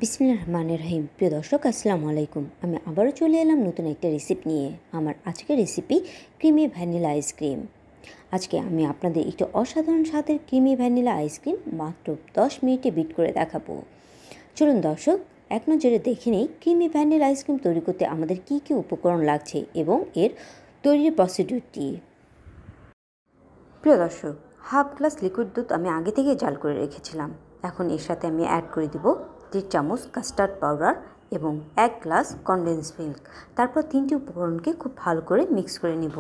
বিসমিল্লাহির রহমানির রহিম। প্রিয় দর্শক, আসসালামু আলাইকুম। আমি আবারও চলে এলাম নতুন একটা রেসিপি নিয়ে। আমার আজকের রেসিপি ক্রিমি ভ্যানিলা আইসক্রিম। আজকে আমি আপনাদের একটু অসাধারণ স্বাদের ক্রিমি ভ্যানিলা আইসক্রিম মাত্র 10 মিনিটে বিট করে দেখাবো। চলুন দর্শক, এক নজরে দেখে নিই ক্রিমি ভ্যানিলা আইসক্রিম তৈরি করতে আমাদের কী কী উপকরণ লাগছে এবং এর তৈরির প্রসিডিউরটি। প্রিয় দর্শক, হাফ গ্লাস লিকুইড দুধ আমি আগে থেকে জাল করে রেখেছিলাম। এখন এর সাথে আমি অ্যাড করে দিব 1 চামচ কাস্টার্ড পাউডার এবং 1 গ্লাস কনডেন্স মিল্ক। তারপর 3টি উপকরণকে খুব ভালো করে মিক্স করে নিব।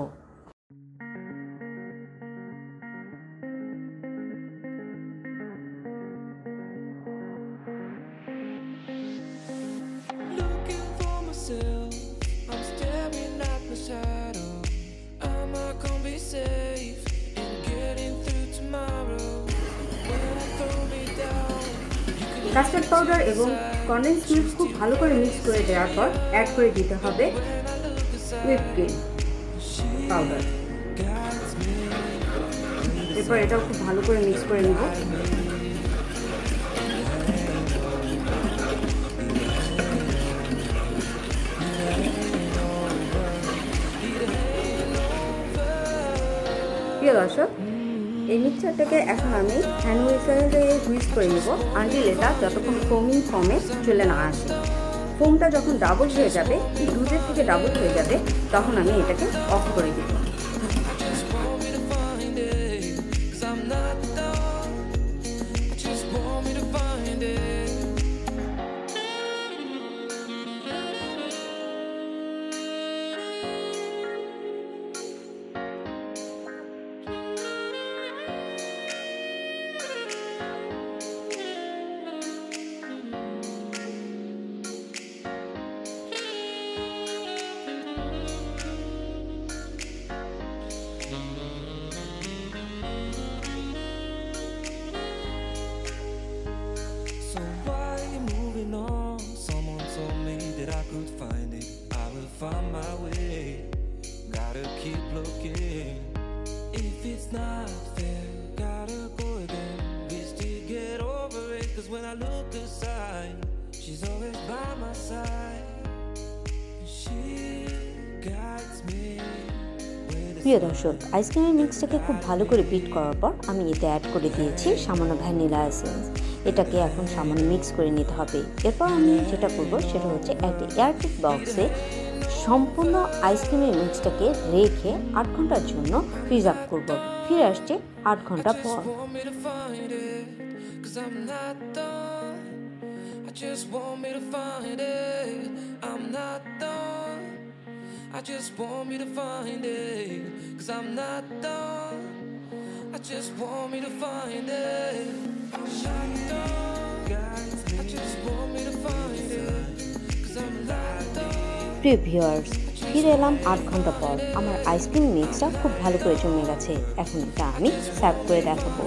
কাস্টার্ড পাউডার এবং কনডেন্স মিল্ক খুব ভালো করে মিক্স করে দেওয়ার পর অ্যাড করে দিতে হবে হুইপ ক্রিম পাউডার। এরপর এটাও খুব ভালো করে মিক্স করে নিব। প্রিয় দর্শক, এই মিক্সচারটাকে এখন আমি হ্যান্ড উইসারে হুইস্ক করে নেব আনটিল এটা যতক্ষণ ফোমিং ফর্মে চলে না আসে। ফোমটা যখন ডাবল হয়ে যাবে, দুধের থেকে ডাবল হয়ে যাবে, তখন আমি এটাকে অফ করে দেব। Find my way, gotta keep looking. If it's not fair, gotta go again. Wish to get over it, cause when I look aside, she's always by my side. She guides me. প্রিয় দর্শক, আইসক্রিমের মিক্সটাকে খুব ভালো করে bit করার পর আমি এতে অ্যাড করে দিয়েছি সামান্য ভ্যানিলা এসেন্স। এটাকে এখন সামান্য মিক্স করে নিতে হবে। এরপর আমি যেটা করব সেটা হচ্ছে একটা এয়ারটাইট বক্সে সম্পূর্ণ আইসক্রিমের মিক্সটাকে রেখে 8 ঘন্টার জন্য ফ্রিজ আপ করব। ফিরে আসছে 8 ঘন্টা পর। I just want me to find it, cause I'm not done. I just want me to find it. I'm not done, guys. I just want me to find it, cause I'm not done. প্রিয় viewers, ফিরে এলাম 8 ঘন্টা পর। আমার ice cream মিক্সটা খুব ভালো করে জমে গেছে। এখন এটা আমি সার্ভ করে দেখাবো।